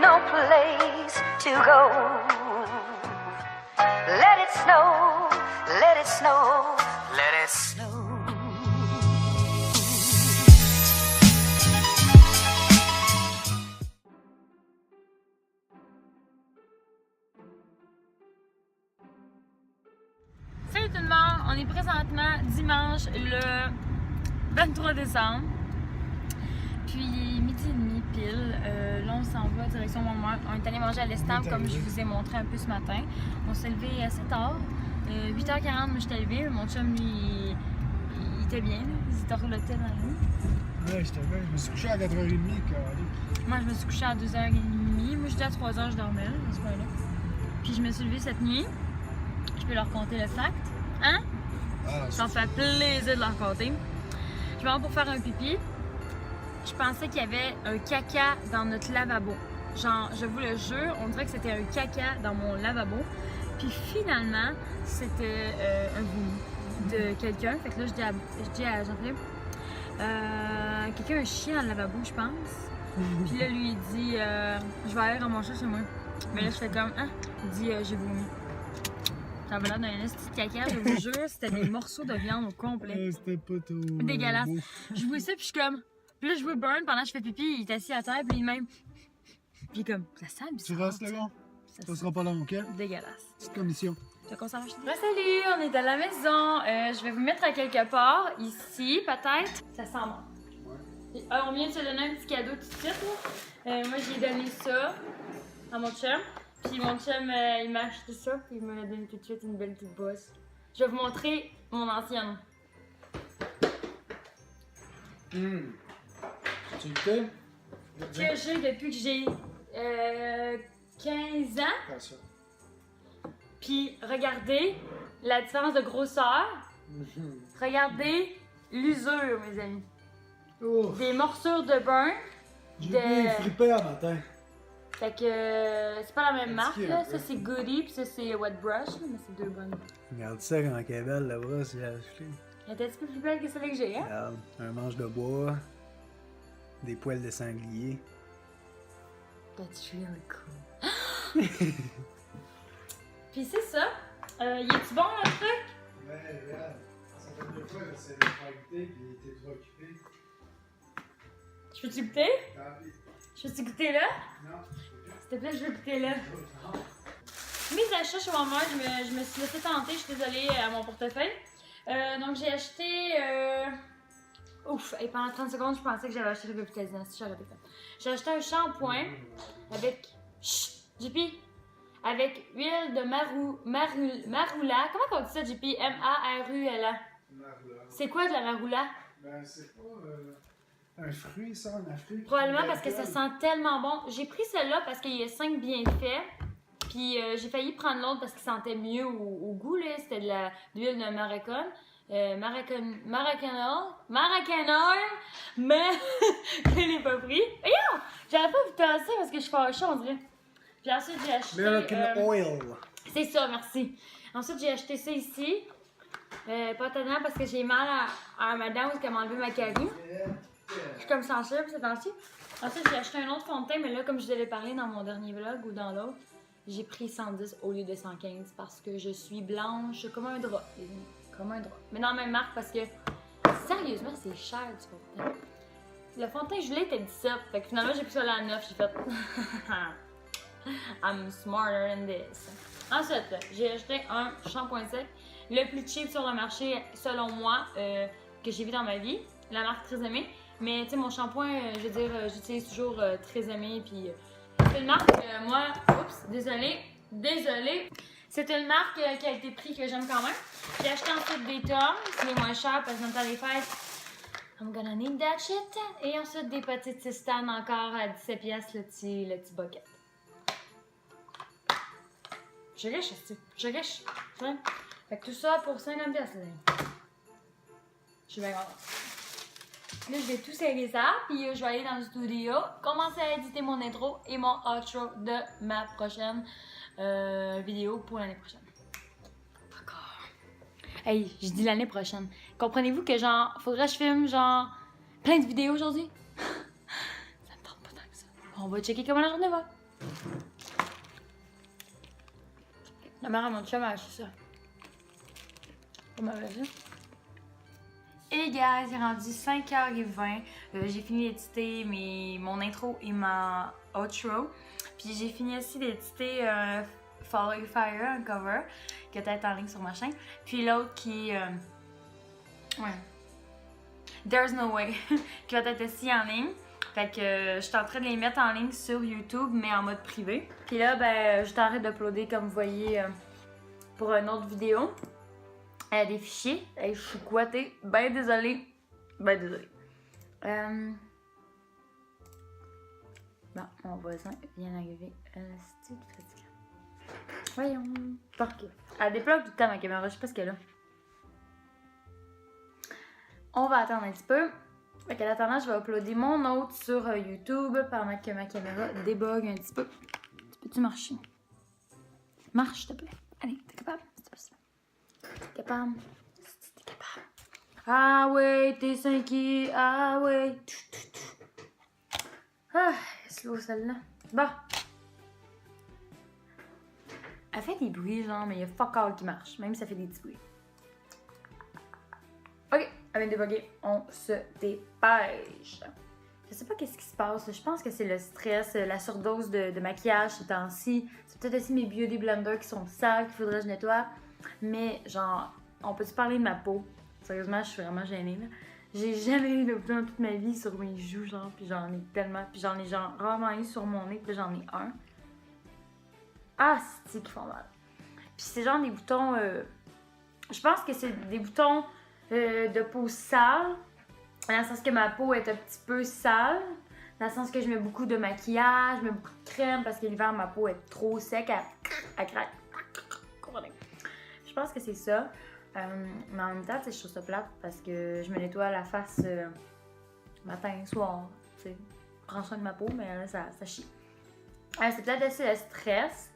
no place to go. Let it snow, let it snow, let it snow. Salut tout le monde, on est présentement dimanche le 23 décembre. Puis midi et demi pile, là on s'en va direction Montmartre. On est allé manger à l'Estable comme je vous ai montré un peu ce matin. On s'est levé assez tard, 8h40 moi j'étais levée, mon chum lui, il était bien, là. Il s'était reloté dans la nuit. Ouais, j'étais bien, je me suis couché à 4h30 Moi je me suis couchée à 2h30, moi j'étais à 3h je dormais là, à ce point-là. Puis je me suis levée cette nuit, je peux leur compter le fact, hein? Ah, Ça me fait plaisir de leur compter. Je m'en vais pour faire un pipi. Je pensais qu'il y avait un caca dans notre lavabo. Genre, je vous le jure, on dirait que c'était un caca dans mon lavabo. Puis finalement, c'était un vomi de quelqu'un. Fait que là, je dis à Jean-Philippe, quelqu'un a un chien dans le lavabo, je pense. Puis là, lui, il dit, je vais aller ramasser chez moi. Mais là, je fais comme, hein? Il dit, j'ai vomi. Ça avait l'air d'un petit caca, je vous jure, c'était des morceaux de viande au complet. C'était pas tout. Dégueulasse. Beau. Je vois ça, puis je suis comme. Puis là, je vois Burn pendant que je fais pipi, il est assis à terre, puis il même. Puis comme, ça sent Tu bizarre. restes là, gars? Ça sent sera pas long, ok? dégueulasse. Petite commission. Tu veux qu'on s'en va acheter? Salut, on est à la maison. Je vais vous mettre à quelque part, ici, peut-être. Ça sent bon. Ouais. On vient de se donner un petit cadeau tout de suite, là. Moi, j'ai donné ça à mon chum. Puis mon chum, il m'a acheté ça, puis il m'a donné tout de suite une belle petite bosse. Je vais vous montrer mon ancienne. Tu étais? Que j'ai depuis que j'ai 15 ans. Pas ça. Puis regardez la différence de grosseur. Regardez l'usure, mes amis. Ouf. Des morsures de burn. J'ai flippé à matin. Fait que c'est pas la même marque, Fatigué là. un peu. Ça c'est Goody, puis ça c'est Wet Brush, là, mais c'est deux bonnes. Regarde ça quand elle est belle, la brosse, j'ai acheté. Elle est un petit peu plus belle que celle que j'ai, hein? Regarde, un manche de bois, des poils de sanglier. That's really cool. Puis c'est ça. Il est-tu bon le truc? Ouais, regarde. Ça fait 2 fois que c'est pas goûté puis il était trop occupé. Je peux-tu goûter? Je peux-tu goûter là? Non. S'il te plaît, je veux goûter là. Mes achats chez Walmart, je me suis laissé tenter, je suis désolée, à mon portefeuille. Donc j'ai acheté. Ouf, et pendant 30 secondes, je pensais que j'avais acheté le Revitalisant. Si j'aurais fait ça. J'ai acheté un shampoing avec. Chut, JP! Avec huile de marula. Comment on dit ça, JP? M-A-R-U-L-A. C'est quoi de la marula? Ben, c'est pas un fruit, ça, un fruit. Probablement parce que ça sent tellement bon. J'ai pris celle-là parce qu'il y a 5 bienfaits. Puis j'ai failli prendre l'autre parce qu'il sentait mieux au goût, là. C'était de l'huile de maracon. Maracanol, mais je l'ai pas pris. Et yo! J'avais pas vu tasser parce que je suis fâchée, on dirait. Puis ensuite, j'ai acheté. American Oil. C'est ça, merci. Ensuite, j'ai acheté ça ici. Pas tellement parce que j'ai mal à ma dent où elle m'a enlevé ma carie. Je suis comme sensible, c'est temps-ci. Ensuite, j'ai acheté un autre fond de teint, mais là, comme je vous avais parlé dans mon dernier vlog ou dans l'autre, j'ai pris 110 au lieu de 115 parce que je suis blanche comme un drap. Comme un drap. Mais dans la même marque parce que, sérieusement, c'est cher du fond de teint. Le fond de teint, je voulais était 17. Fait que finalement, j'ai pris ça là à 9. J'ai fait. I'm smarter than this. Ensuite, j'ai acheté un shampoing sec, le plus cheap sur le marché, selon moi, que j'ai vu dans ma vie. La marque Très Aimée. Mais tu sais, mon shampoing, je veux dire, j'utilise toujours Très Aimée. Puis c'est une marque, moi, oups, désolée. C'est une marque qui a été prise que j'aime quand même. J'ai acheté ensuite des tomes, c'est les moins cher parce que dans le temps des fêtes, I'm gonna need that shit. Et ensuite des petites cisternes encore à 17 piastres, le petit bucket. Je suis riche, je suis riche. Fait que tout ça pour 50 piastres, les amis. Je suis bien contente. Là, je vais tout serrer ça, puis je vais aller dans le studio, commencer à éditer mon intro et mon outro de ma prochaine vidéo pour l'année prochaine. Encore. Hey, je dis l'année prochaine. Comprenez-vous que genre, faudrait que je filme genre plein de vidéos aujourd'hui? Ça me tente pas tant que ça. On va checker comment la journée va. La mère à mon chum a acheté ça. Comment vas-y? Et guys, il est rendu 5h20. J'ai fini d'éditer mon intro et ma outro. Puis j'ai fini aussi d'éditer Follow Your Fire, un cover, qui va être en ligne sur ma chaîne. Puis l'autre qui ouais. There's No Way, qui va être aussi en ligne. Fait que je suis en train de les mettre en ligne sur YouTube, mais en mode privé. Puis là, ben, je t'arrête d'uploader, comme vous voyez, pour une autre vidéo. Des fichiers. Je suis coitée. Ben désolée. Ben désolée. Bon, mon voisin vient d'arriver. C'est fatigant. Voyons. Ok. Elle déploie tout le temps ma caméra. Je sais pas ce qu'elle a. On va attendre un petit peu. Fait qu'en attendant, je vais uploader mon autre sur YouTube pendant que ma caméra débug un petit peu. Peux-tu marcher? Marche, s'il te plaît. Allez, t'es capable? T'es capable? T'es capable? Ah ouais, t'es 5e. Ah ouais. Ah, slow celle-là. Bon. Elle fait des bruits, genre, mais il y a fuck all qui marche. Même si ça fait des petits bruits. Ok, elle vient de débugger. On se dépêche. Je sais pas qu'est-ce qui se passe. Je pense que c'est le stress, la surdose de maquillage ce temps-ci. C'est peut-être aussi mes beauty blenders qui sont sales, qu'il faudrait que je nettoie. Mais genre, on peut-tu parler de ma peau? Sérieusement, je suis vraiment gênée là. J'ai jamais eu de boutons toute ma vie sur mes joues, genre, puis j'en ai tellement. Puis j'en ai genre rarement eu sur mon nez, puis j'en ai un. Ah, c'est qui font mal. Puis c'est genre des boutons. Je pense que c'est des boutons de peau sale. Dans le sens que ma peau est un petit peu sale. Dans le sens que je mets beaucoup de maquillage, je mets beaucoup de crème parce que l'hiver, ma peau est trop sec, elle craque. Je pense que c'est ça. Mais en même temps, je trouve ça plate parce que je me nettoie la face matin, soir. Je prends soin de ma peau, mais là, ça chie. C'est peut-être aussi le stress.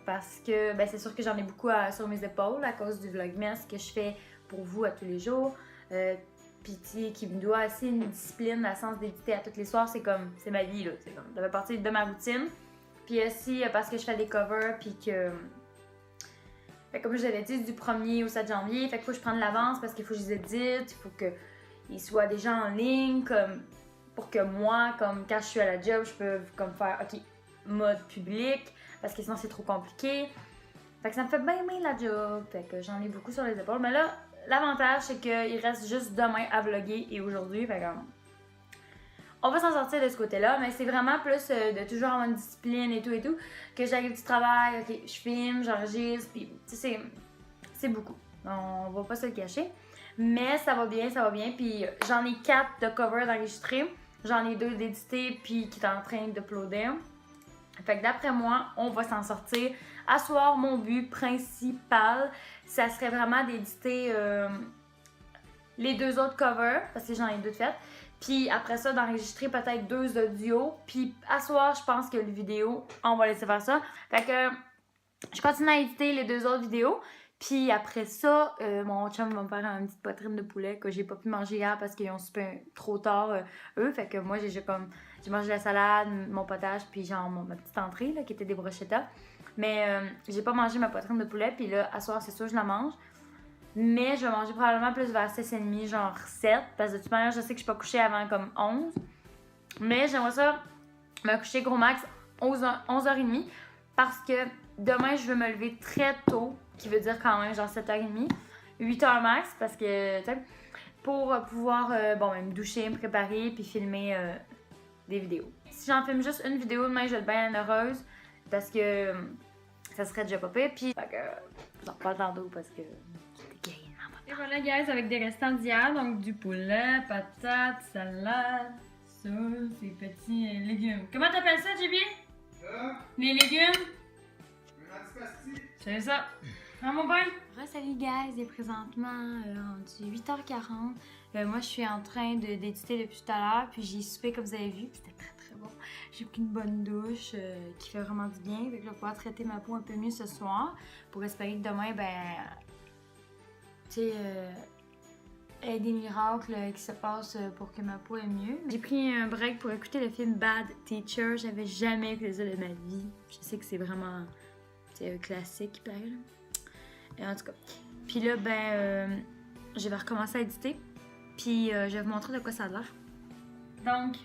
Parce que ben, c'est sûr que j'en ai beaucoup sur mes épaules à cause du vlogmas que je fais pour vous à tous les jours. Puis qui me doit assez une discipline, la sens d'éditer à tous les soirs, c'est ma vie là, c'est comme ça fait partie de ma routine. Puis aussi parce que je fais des covers puis que fait, comme je l'avais dit, du 1er au 7 janvier, fait qu'il faut que je prenne l'avance parce qu'il faut que je les édite, il faut qu'ils soient déjà en ligne comme pour que moi, comme quand je suis à la job, je peux comme faire ok, mode public parce que sinon c'est trop compliqué. Fait que ça me fait bien la job, fait que j'en ai beaucoup sur les épaules, mais là l'avantage, c'est qu'il reste juste demain à vlogger et aujourd'hui, fait que on va s'en sortir de ce côté-là, mais c'est vraiment plus de toujours avoir une discipline et tout, que j'arrive du travail, ok, je filme, j'enregistre, puis c'est beaucoup. On va pas se le cacher, mais ça va bien, puis j'en ai 4 de cover d'enregistrer, j'en ai 2 d'éditer, puis qui est en train d'uploader. Fait que d'après moi, on va s'en sortir. À soir, mon but principal, ça serait vraiment d'éditer les 2 autres covers, parce que j'en ai 2 de faites. Puis après ça, d'enregistrer peut-être 2 audios. Puis à soir, je pense que les vidéos, on va laisser faire ça. Fait que je continue à éditer les 2 autres vidéos. Puis après ça, mon chum va me faire une petite poitrine de poulet que j'ai pas pu manger hier parce qu'ils ont super trop tard eux. Fait que moi, j'ai mangé la salade, mon potage, puis genre ma petite entrée là, qui était des brochettes. Mais j'ai pas mangé ma poitrine de poulet. Puis là, à soir, c'est sûr, je la mange. Mais je vais manger probablement plus vers 6h30, genre 7. Parce que de toute manière, je sais que je suis pas couchée avant comme 11. Mais j'aimerais ça me coucher gros max 11h30. Parce que demain, je veux me lever très tôt. Qui veut dire quand même genre 7h30. 8h max. Parce que, tu sais, pour pouvoir, me doucher, me préparer, puis filmer des vidéos. Si j'en filme juste une vidéo, demain, je vais être bien heureuse. Parce que ça serait déjà pas pire. Puis, j'en parle tantôt parce que... Et voilà, guys, avec des restants d'hier, donc du poulet, patates, salade, ça, ces petits légumes. Comment t'appelles ça, JB? Les légumes? C'est ça. Ah, mon bain? Salut, guys, et présentement, rendu 8h40. Moi, je suis en train d'éditer depuis tout à l'heure, puis j'ai soupé, comme vous avez vu, puis c'était très bon. J'ai pris une bonne douche qui fait vraiment du bien, donc je vais pouvoir traiter ma peau un peu mieux ce soir, pour espérer que demain, des miracles qui se passent pour que ma peau est mieux. J'ai pris un break pour écouter le film Bad Teacher. J'avais jamais écouté ça de ma vie. Je sais que c'est vraiment un classique, il paraît. Et en tout cas. Puis là, je vais recommencer à éditer. Puis je vais vous montrer de quoi ça a l'air. Donc,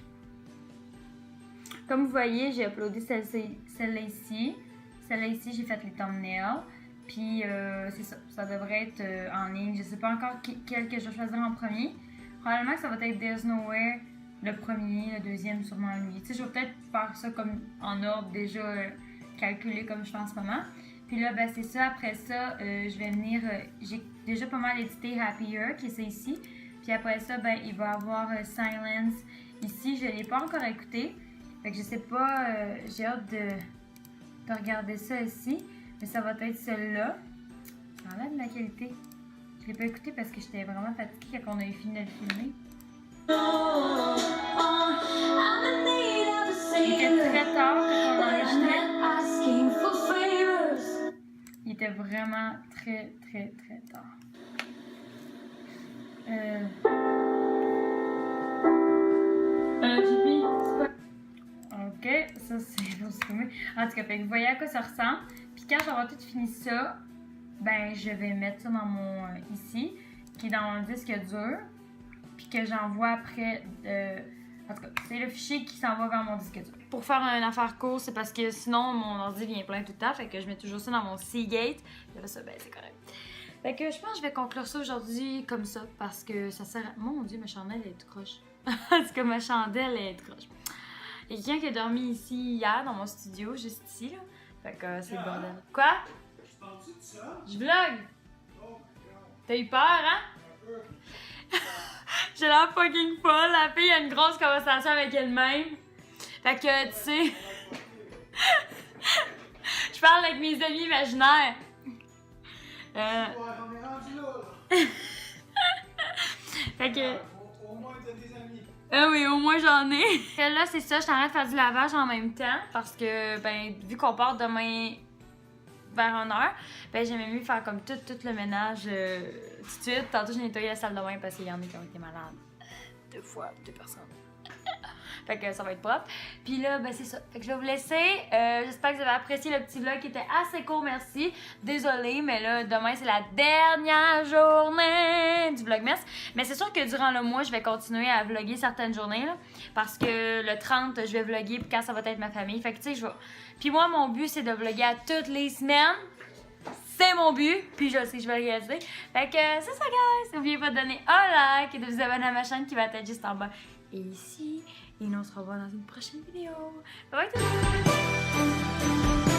comme vous voyez, j'ai uploadé celle-là ici. Celle-là ici, j'ai fait les thumbnails. Puis c'est ça, ça devrait être en ligne. Je sais pas encore quel que je vais choisir en premier. Probablement que ça va être There's Nowhere, le premier, le deuxième sûrement lui. Tu sais, je vais peut-être faire ça comme en ordre déjà calculé comme je fais en ce moment. Puis là, c'est ça. Après ça, je vais venir, j'ai déjà pas mal édité Happier, qui est ça ici. Puis après ça, il va y avoir Silence ici. Je l'ai pas encore écouté. Fait que je sais pas, j'ai hâte de regarder ça ici. Mais ça va être celle-là. Ça enlève de la qualité. Je l'ai pas écouté parce que j'étais vraiment fatiguée quand on a eu fini de le filmer. Il était très tard quand on enregistrait. Il était vraiment très tard. Chippy, ok, ça c'est pour se filmer. En tout cas, vous voyez à quoi ça ressemble. Puis quand j'aurai tout fini ça, je vais mettre ça dans mon ici, qui est dans mon disque dur, puis que j'envoie après. En tout cas, c'est le fichier qui s'en va vers mon disque dur. Pour faire une affaire courte, c'est parce que sinon mon ordi vient plein tout le temps, fait que je mets toujours ça dans mon Seagate. Puis là, ça, c'est correct. Fait que je pense que je vais conclure ça aujourd'hui comme ça, parce que ça sert à. Mon Dieu, ma chandelle est toute croche. Parce que ma chandelle est toute croche. Il y a quelqu'un qui a dormi ici hier dans mon studio, juste ici, là. Fait que c'est le bordel. Quoi? Je parle-tu de ça? Je vlog! Oh my god. T'as eu peur, hein? Un peu. J'ai l'air fucking folle. La fille a une grosse conversation avec elle-même. Fait que, tu sais... Je parle avec mes amis imaginaires. Ouais, on est rendu là. Fait que... Au moins, t'as des amis. Ah oui, au moins j'en ai. Là, c'est ça, je suis en train de faire du lavage en même temps parce que, vu qu'on part demain vers 1h, j'aimais mieux faire comme tout le ménage tout de suite. Tantôt, j'ai nettoyé la salle de bain parce qu'il y en a qui ont été malades. 2 personnes. Fait que ça va être propre. Puis là, c'est ça. Fait que je vais vous laisser. J'espère que vous avez apprécié le petit vlog qui était assez court, merci. Désolée, mais là, demain, c'est la dernière journée du Vlogmas. Mais c'est sûr que durant le mois, je vais continuer à vlogger certaines journées, là, parce que le 30, je vais vlogger, puis quand ça va être ma famille. Fait que, tu sais, je vais... Puis moi, mon but, c'est de vlogger à toutes les semaines. C'est mon but, puis je sais que je vais le réaliser. Fait que c'est ça, guys. N'oubliez pas de donner un like et de vous abonner à ma chaîne qui va être juste en bas et ici. Et nous on se revoit dans une prochaine vidéo. Bye bye tout le monde!